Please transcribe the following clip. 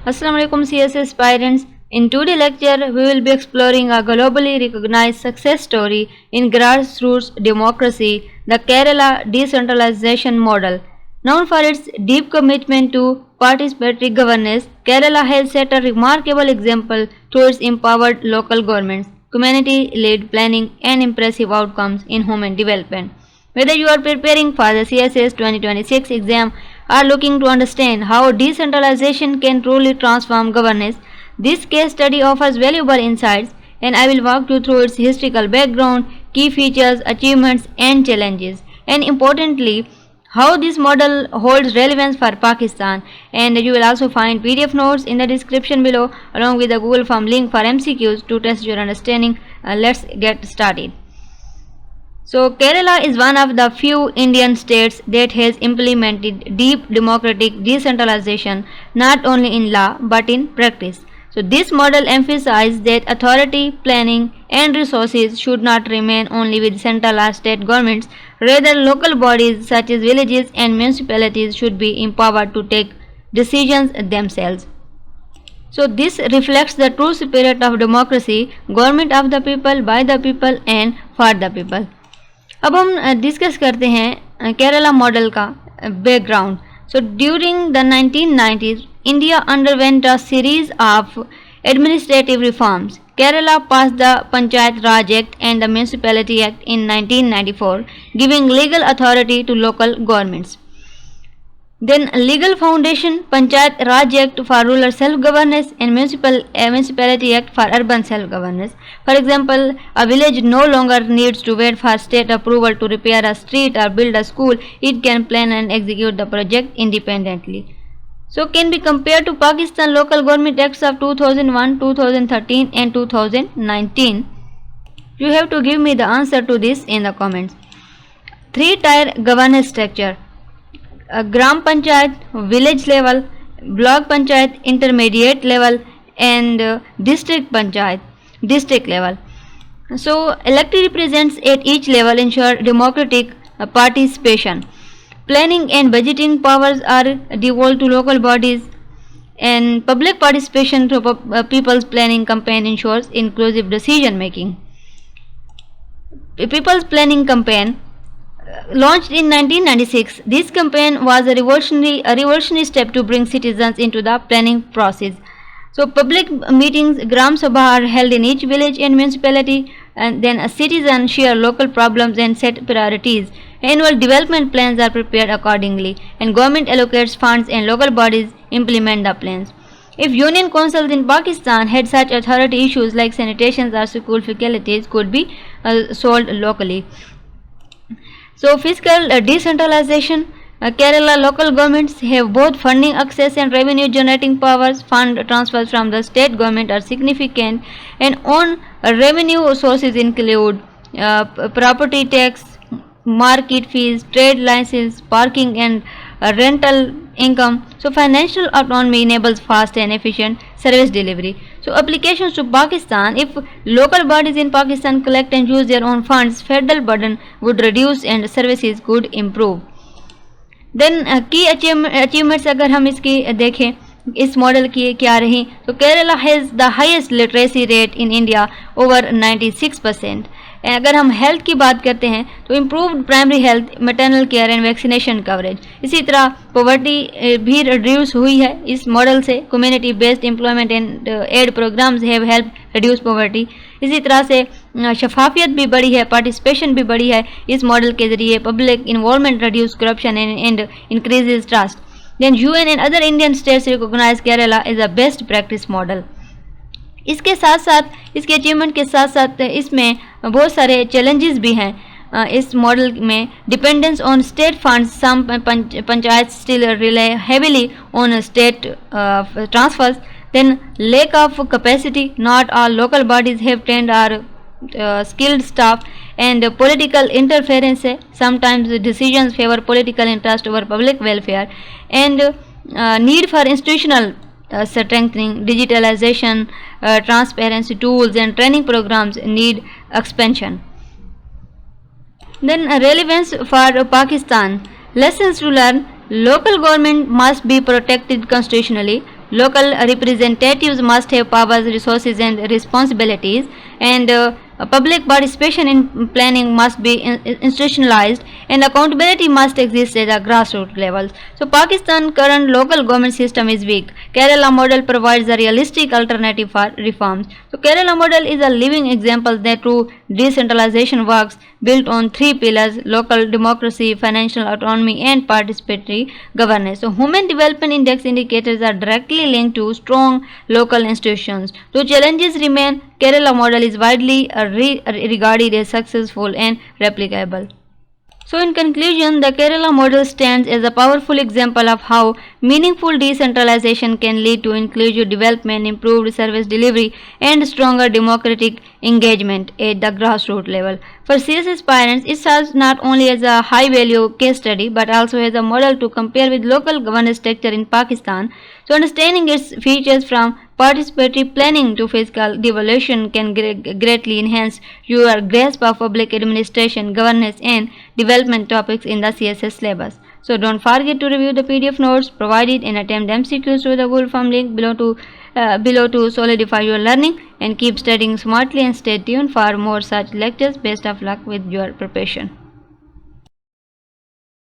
Assalamu alaikum CS aspirants. In today's lecture, we will be exploring a globally recognized success story in grassroots democracy, the Kerala Decentralization Model. Known for its deep commitment to participatory governance, Kerala has set a remarkable example towards empowered local governments, community-led planning, and impressive outcomes in human development. Whether you are preparing for the CSS 2026 exam or looking to understand how decentralization can truly transform governance, this case study offers valuable insights, and I will walk you through its historical background, key features, achievements, and challenges, and importantly, how this model holds relevance for Pakistan. And you will also find PDF notes in the description below along with the Google Form link for MCQs to test your understanding. Let's get started. So, Kerala is one of the few Indian states that has implemented deep democratic decentralization not only in law but in practice. So, this model emphasizes that authority, planning, and resources should not remain only with centralized state governments. Rather, local bodies such as villages and municipalities should be empowered to take decisions themselves. So, this reflects the true spirit of democracy, government of the people, by the people, and for the people. अब हम discuss करते हैं Kerala model का background. So during the 1990s India underwent a series of administrative reforms. Kerala passed the Panchayat Raj Act and the Municipality Act in 1994, giving legal authority to local governments. Then legal foundation Panchayat Raj Act for rural self-governance and Municipality Act for urban self-governance. For example, a village no longer needs to wait for state approval to repair a street or build a school. It can plan and execute the project independently. So can be compared to Pakistan local government acts of 2001, 2013 and 2019. You have to give me the answer to this in the comments. 3-tier governance structure. Gram Panchayat, village level, block Panchayat, intermediate level, and district Panchayat, district level. So, elected representatives at each level ensure democratic participation. Planning and budgeting powers are devolved to local bodies, and public participation through People's Planning Campaign ensures inclusive decision making. People's Planning Campaign launched in 1996, this campaign was a revolutionary step to bring citizens into the planning process. So, public meetings, Gram Sabha, are held in each village and municipality, and then citizens share local problems and set priorities. Annual development plans are prepared accordingly, and government allocates funds and local bodies implement the plans. If union councils in Pakistan had such authority, issues like sanitation or school facilities could be solved locally. So, fiscal decentralization. Kerala local governments have both funding access and revenue generating powers. Fund transfers from the state government are significant, and own revenue sources include property tax, market fees, trade license, parking, and rental income. So, financial autonomy enables fast and efficient service delivery. So, applications to Pakistan. If local bodies in Pakistan collect and use their own funds, federal burden would reduce and services could improve. Then key achievements अगर हम इसकी देखें इस model की क्या रही, तो Kerala has the highest literacy rate in India over 96%. अगर हम हेल्थ की बात करते हैं तो improved primary health, maternal care and vaccination coverage. इसी तरह पॉवर्टी भी रिड्यूस हुई है इस मॉडल से. Community based employment and aid programmes have help reduce poverty. इसी तरह से शफाफियत भी बढ़ी है, पार्टिसिपेशन भी बढ़ी है इस मॉडल के जरिए. Public involvement reduce corruption and increases trust. Then UN and other Indian states recognise Kerala is a best practice model. इसके साथ साथ इसके अचीवमेंट के साथ साथ इसमें बहुत सारे चैलेंजेस भी हैं इस मॉडल में. Dependence on state funds. Some panchayat still rely heavily on state transfers. Then lack of capacity. Not all local bodies have trained or skilled staff, and political interference. Sometimes decisions favor political interest over public welfare, and need for institutional strengthening. Digitalization, transparency tools and training programs need expansion. Then relevance for Pakistan. Lessons to learn. Local government must be protected constitutionally. Local representatives must have powers, resources, and responsibilities, and public participation in planning must be institutionalized, and accountability must exist at the grassroots levels. So, Pakistan's current local government system is weak. Kerala model provides a realistic alternative for reforms. So, Kerala model is a living example that true decentralization works, built on three pillars: local democracy, financial autonomy, and participatory governance. So, human development index indicators are directly linked to strong local institutions. Though challenges remain, Kerala model is widely regarded as successful and replicable. So, in conclusion, the Kerala model stands as a powerful example of how meaningful decentralization can lead to inclusive development, improved service delivery, and stronger democratic engagement at the grassroots level. For CS aspirants, it serves not only as a high value case study but also as a model to compare with local governance structure in Pakistan. So, understanding its features from participatory planning to fiscal devolution can greatly enhance your grasp of public administration, governance, and development topics in the CSS syllabus. So don't forget to review the PDF notes provided and attempt MCQs through the Google Form link below to solidify your learning, and keep studying smartly and stay tuned for more such lectures. Best of luck with your preparation.